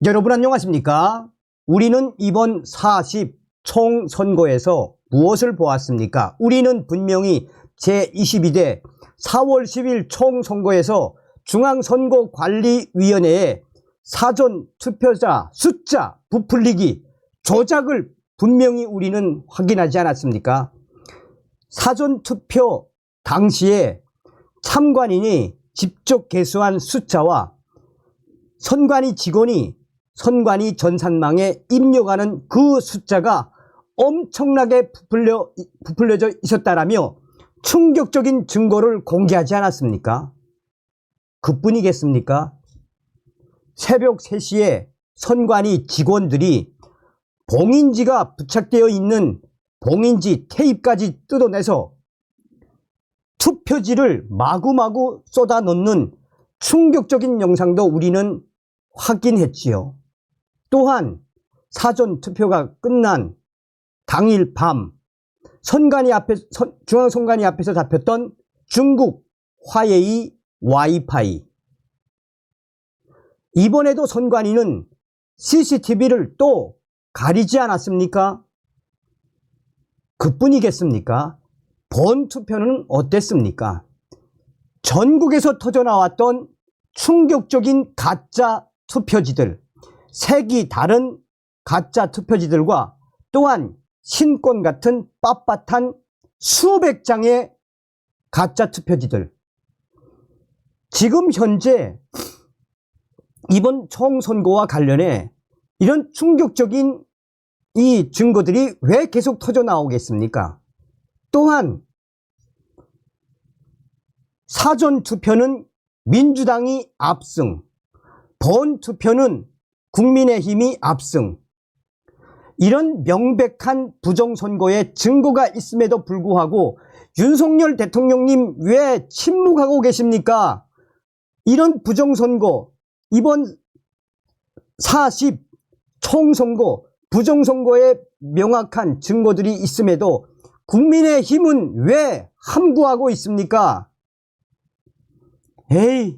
여러분 안녕하십니까? 우리는 이번 40 총선거에서 무엇을 보았습니까? 우리는 분명히 제22대 4월 10일 총선거에서 중앙선거관리위원회에 사전투표자 숫자 부풀리기 조작을 분명히 우리는 확인하지 않았습니까? 사전투표 당시에 참관인이 직접 계수한 숫자와 선관위 직원이 선관위 전산망에 입력하는 그 숫자가 엄청나게 부풀려져 있었다라며 충격적인 증거를 공개하지 않았습니까? 그뿐이겠습니까? 새벽 3시에 선관위 직원들이 봉인지가 부착되어 있는 봉인지 테이프까지 뜯어내서 투표지를 마구마구 쏟아넣는 충격적인 영상도 우리는 확인했지요. 또한 사전투표가 끝난 당일 밤 중앙선관위 앞에서 잡혔던 중국 화웨이 와이파이, 이번에도 선관위는 CCTV를 또 가리지 않았습니까? 그뿐이겠습니까? 본 투표는 어땠습니까? 전국에서 터져나왔던 충격적인 가짜 투표지들, 색이 다른 가짜 투표지들과 또한 신권 같은 빳빳한 수백 장의 가짜 투표지들. 지금 현재 이번 총선거와 관련해 이런 충격적인 이 증거들이 왜 계속 터져나오겠습니까? 또한 사전투표는 민주당이 압승, 본투표는 국민의힘이 압승, 이런 명백한 부정선거의 증거가 있음에도 불구하고 윤석열 대통령님 왜 침묵하고 계십니까? 이런 부정선거, 이번 40 총선거, 부정선거의 명확한 증거들이 있음에도 국민의힘은 왜 함구하고 있습니까? 에이,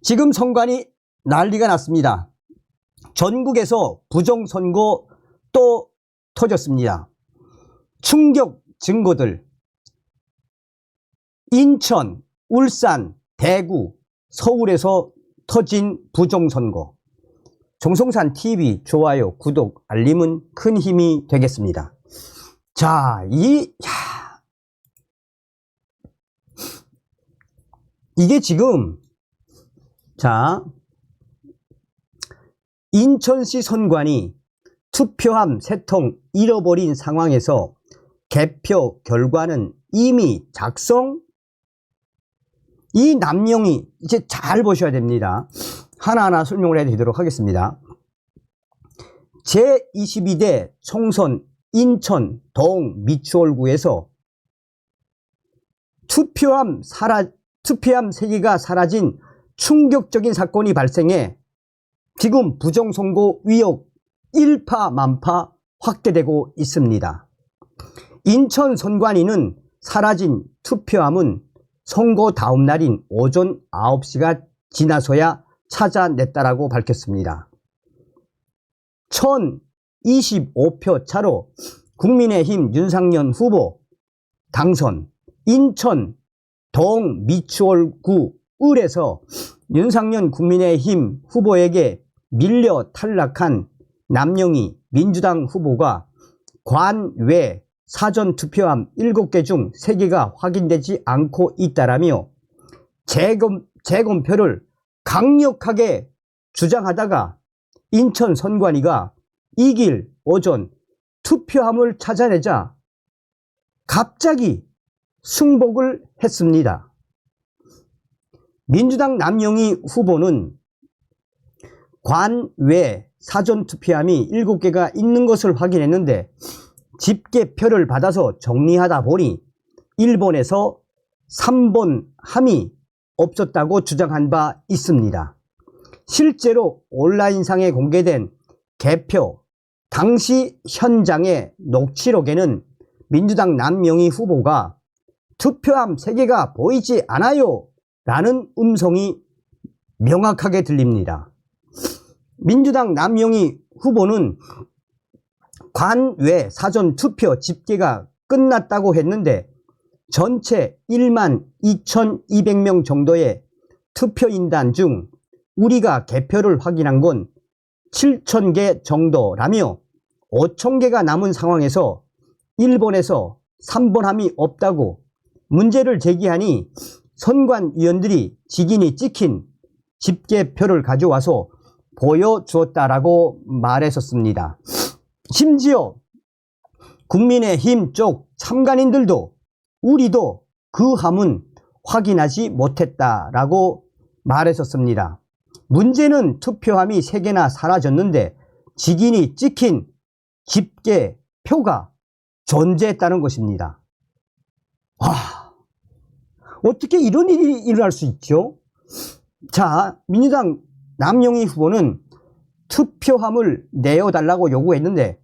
지금 선관위 난리가 났습니다. 전국에서 부정선거 또 터졌습니다. 충격 증거들, 인천, 울산, 대구, 서울에서 터진 부정선거. 정성산 TV 좋아요, 구독, 알림은 큰 힘이 되겠습니다. 자, 이게 지금, 자, 인천시 선관위 투표함 3통 잃어버린 상황에서 개표 결과는 이미 작성? 이 남용이 이제 잘 보셔야 됩니다. 하나하나 설명을 해드리도록 하겠습니다. 제22대 총선 인천 동 미추홀구에서 투표함 3개가 사라진 충격적인 사건이 발생해 지금 부정선거 의혹 일파만파 확대되고 있습니다. 인천 선관위는 사라진 투표함은 선거 다음 날인 오전 9시가 지나서야 찾아냈다라고 밝혔습니다. 1025표 차로 국민의힘 윤상현 후보 당선, 인천 동 미추홀구 을에서 윤상현 국민의힘 후보에게 밀려 탈락한 남영희 민주당 후보가 관외 사전투표함 7개 중 3개가 확인되지 않고 있다라며 재검표를 강력하게 주장하다가 인천 선관위가 이길 오전 투표함을 찾아내자 갑자기 승복을 했습니다. 민주당 남영희 후보는 관외 사전투표함이 7개가 있는 것을 확인했는데 집계표를 받아서 정리하다 보니 일본에서 3번 함이 없었다고 주장한 바 있습니다. 실제로 온라인상에 공개된 개표 당시 현장의 녹취록에는 민주당 남영희 후보가 투표함 3개가 보이지 않아요 라는 음성이 명확하게 들립니다. 민주당 남영희 후보는 관외 사전투표 집계가 끝났다고 했는데 전체 1만 2,200명 정도의 투표인단 중 우리가 개표를 확인한 건 7,000개 정도라며 5,000개가 남은 상황에서 일본에서 3번함이 없다고 문제를 제기하니 선관위원들이 직인이 찍힌 집계표를 가져와서 보여주었다라고 말했었습니다. 심지어 국민의힘 쪽 참관인들도 우리도 그 함은 확인하지 못했다라고 말했었습니다. 문제는 투표함이 3개나 사라졌는데 직인이 찍힌 집계표가 존재했다는 것입니다. 와, 어떻게 이런 일이 일어날 수 있죠? 자, 민주당 남영희 후보는 투표함을 내어달라고 요구했는데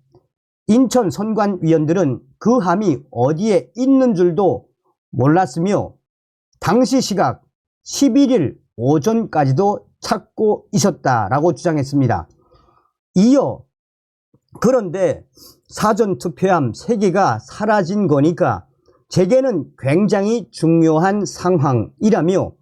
인천 선관위원들은 그 함이 어디에 있는 줄도 몰랐으며 당시 시각 11일 오전까지도 찾고 있었다라고 주장했습니다. 이어 그런데 사전투표함 3개가 사라진 거니까 제게는 굉장히 중요한 상황이라며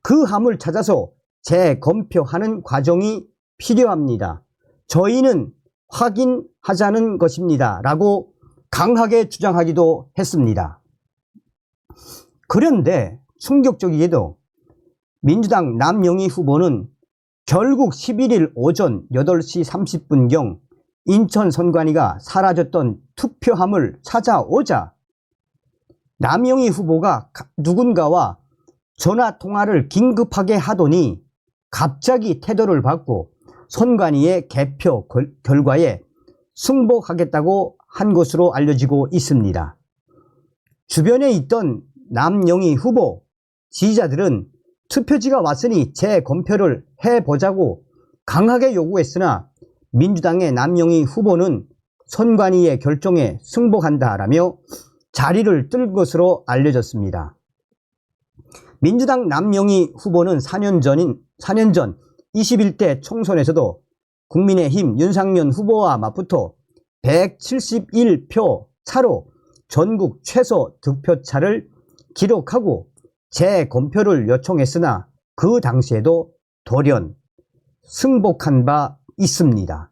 그 함을 찾아서 재검표하는 과정이 필요합니다. 저희는 확인하자는 것입니다. 라고 강하게 주장하기도 했습니다. 그런데 충격적이게도 민주당 남영희 후보는 결국 11일 오전 8시 30분경 인천 선관위가 사라졌던 투표함을 찾아오자 남영희 후보가 누군가와 전화통화를 긴급하게 하더니 갑자기 태도를 바꾸고 선관위의 개표 결과에 승복하겠다고 한 것으로 알려지고 있습니다. 주변에 있던 남영희 후보 지지자들은 투표지가 왔으니 재검표를 해보자고 강하게 요구했으나 민주당의 남영희 후보는 선관위의 결정에 승복한다라며 자리를 뜰 것으로 알려졌습니다. 민주당 남영희 후보는 4년 전 21대 총선에서도 국민의힘 윤상현 후보와 맞붙어 171표 차로 전국 최소 득표차를 기록하고 재검표를 요청했으나 그 당시에도 돌연 승복한 바 있습니다.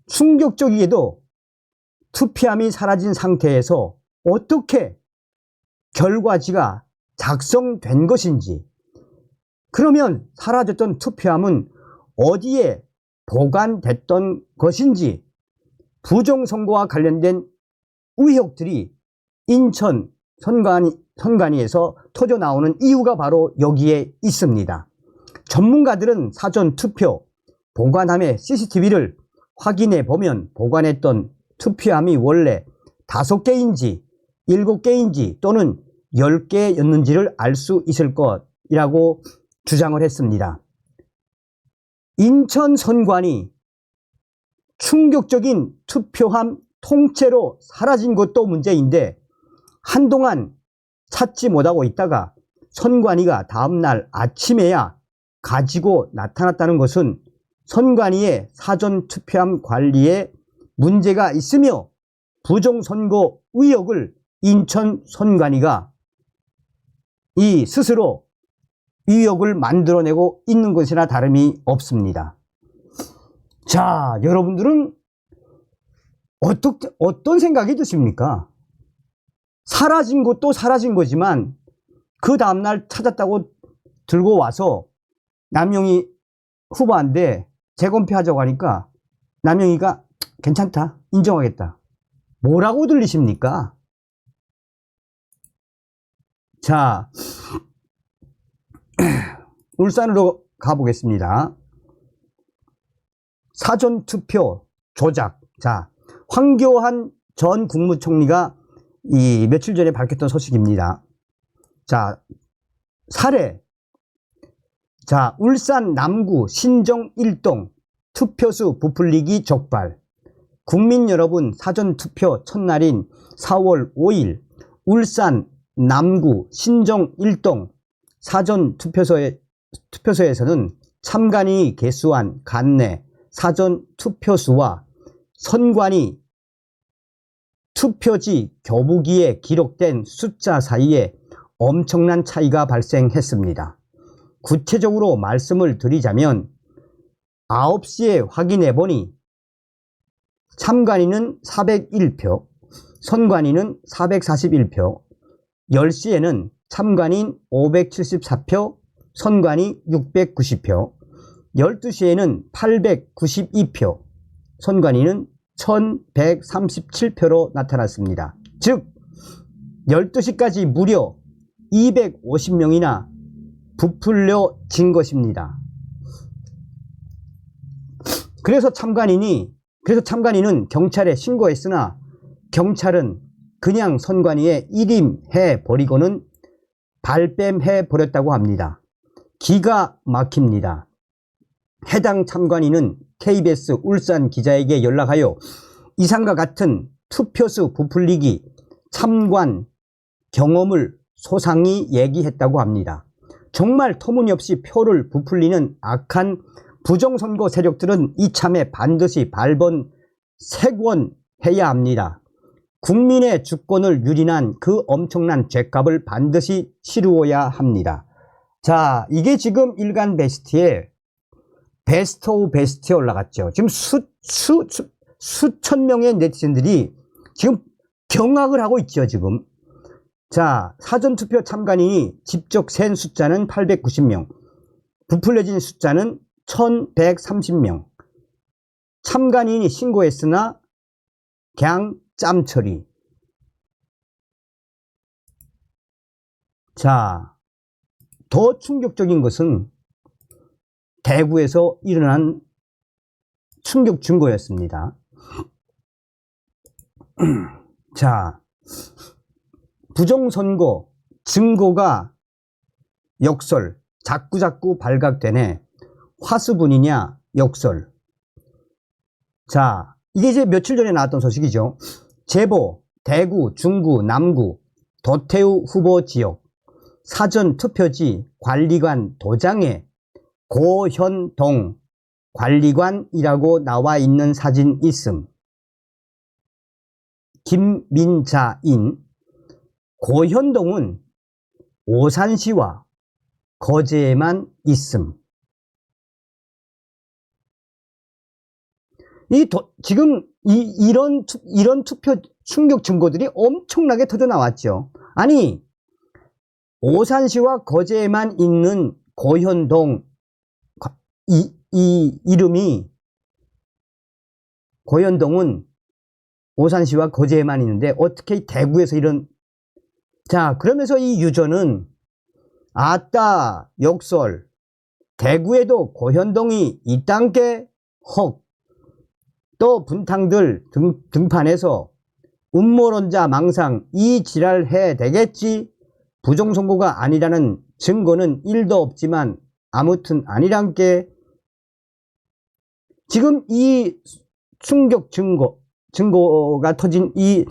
충격적이게도 투표함이 사라진 상태에서 어떻게 결과지가 작성된 것인지, 그러면 사라졌던 투표함은 어디에 보관됐던 것인지, 부정선거와 관련된 의혹들이 인천 선관위에서 터져나오는 이유가 바로 여기에 있습니다. 전문가들은 사전투표 보관함의 CCTV를 확인해 보면 보관했던 투표함이 원래 5개인지 7개인지 또는 10개였는지를 알 수 있을 것이라고 주장을 했습니다. 인천 선관위 충격적인 투표함 통째로 사라진 것도 문제인데 한동안 찾지 못하고 있다가 선관위가 다음날 아침에야 가지고 나타났다는 것은 선관위의 사전투표함 관리에 문제가 있으며 부정선거 의혹을 인천 선관위가 스스로 의혹을 만들어내고 있는 것이나 다름이 없습니다. 자, 여러분들은 어떤 생각이 드십니까? 사라진 것도 사라진 거지만 그 다음날 찾았다고 들고 와서 남영희 후보한테 재검표하자고 하니까 남영희가 괜찮다, 인정하겠다. 뭐라고 들리십니까? 자, 울산으로 가보겠습니다. 사전투표 조작. 자, 황교안 전 국무총리가 며칠 전에 밝혔던 소식입니다. 자, 사례. 자, 울산 남구 신정 1동 투표수 부풀리기 적발. 국민 여러분, 사전투표 첫날인 4월 5일 울산 남구 신정 1동 사전 투표소에서는 참관인이 개수한 간내 사전 투표수와 선관위 투표지 교부기에 기록된 숫자 사이에 엄청난 차이가 발생했습니다. 구체적으로 말씀을 드리자면 9시에 확인해 보니 참관인은 401표, 선관위는 441표, 10시에는 참관인 574표, 선관위 690표, 12시에는 892표, 선관위는 1137표로 나타났습니다. 즉 12시까지 무려 250명이나 부풀려진 것입니다. 그래서 참관인은 경찰에 신고했으나 경찰은 그냥 선관위에 일임해 버리고는 발뺌해 버렸다고 합니다. 기가 막힙니다. 해당 참관인은 KBS 울산 기자에게 연락하여 이상과 같은 투표수 부풀리기 참관 경험을 소상히 얘기했다고 합니다. 정말 터무니없이 표를 부풀리는 악한 부정선거 세력들은 이참에 반드시 발본색원해야 합니다. 국민의 주권을 유린한 그 엄청난 죄값을 반드시 치루어야 합니다. 자, 이게 지금 일간 베스트에 베스트 오브 베스트에 올라갔죠. 지금 수천 명의 네티즌들이 지금 경악을 하고 있죠, 지금. 자, 사전투표 참관인이 직접 센 숫자는 890명, 부풀려진 숫자는 1130명. 참관인이 신고했으나 그냥 짬처리. 자, 더 충격적인 것은 대구에서 일어난 충격 증거였습니다. 자, 부정선거 증거가 역설, 자꾸자꾸 발각되네. 화수분이냐 역설. 자, 이게 이제 며칠 전에 나왔던 소식이죠. 제보 대구, 중구, 남구 도태우 후보 지역 사전 투표지 관리관 도장에 고현동 관리관이라고 나와 있는 사진 있음. 김민자인. 고현동은 오산시와 거제에만 있음. 지금 이런 투표 충격 증거들이 엄청나게 터져 나왔죠. 아니, 오산시와 거제에만 있는 고현동, 이 이름이, 고현동은 오산시와 거제에만 있는데 어떻게 대구에서 이런. 자, 그러면서 이 유저는 아따 역설, 대구에도 고현동이 있단께 헉. 또 분탕들 등판해서 음모론자 망상 이 지랄해 되겠지. 부정선거가 아니라는 증거는 1도 없지만 아무튼 아니란께. 지금 이 충격 증거가 터진 이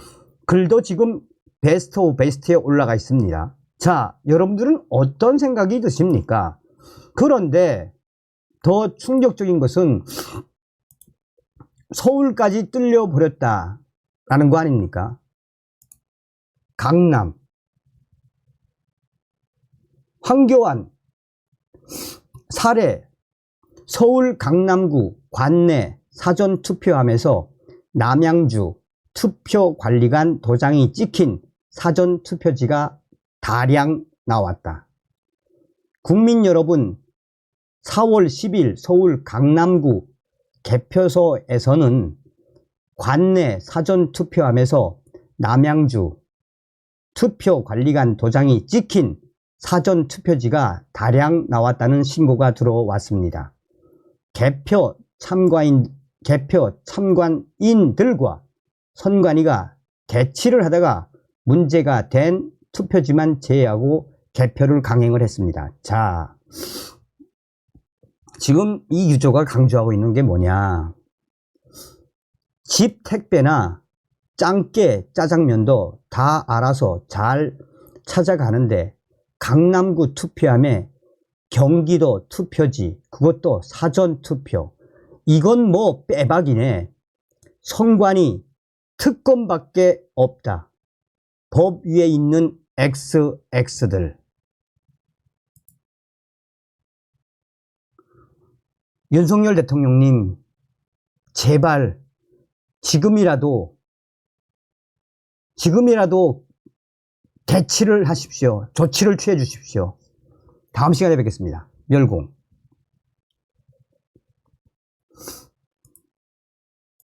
글도 지금 베스트 오브 베스트에 올라가 있습니다. 자, 여러분들은 어떤 생각이 드십니까? 그런데 더 충격적인 것은 서울까지 뚫려 버렸다라는 거 아닙니까? 강남, 황교안 사례. 서울 강남구 관내 사전투표함에서 남양주 투표관리관 도장이 찍힌 사전투표지가 다량 나왔다. 국민 여러분, 4월 10일 서울 강남구 개표소에서는 관내 사전투표함에서 남양주 투표관리관 도장이 찍힌 사전투표지가 다량 나왔다는 신고가 들어왔습니다. 개표 참관인들과 선관위가 개치를 하다가 문제가 된 투표지만 제외하고 개표를 강행을 했습니다. 자, 지금 이 유저가 강조하고 있는 게 뭐냐. 집 택배나 짱깨 짜장면도 다 알아서 잘 찾아가는데 강남구 투표함에 경기도 투표지, 그것도 사전투표. 이건 뭐 빼박이네. 선관위 특권밖에 없다. 법 위에 있는 XX들. 윤석열 대통령님, 제발 지금이라도 대치를 하십시오. 조치를 취해 주십시오. 다음 시간에 뵙겠습니다. 멸공.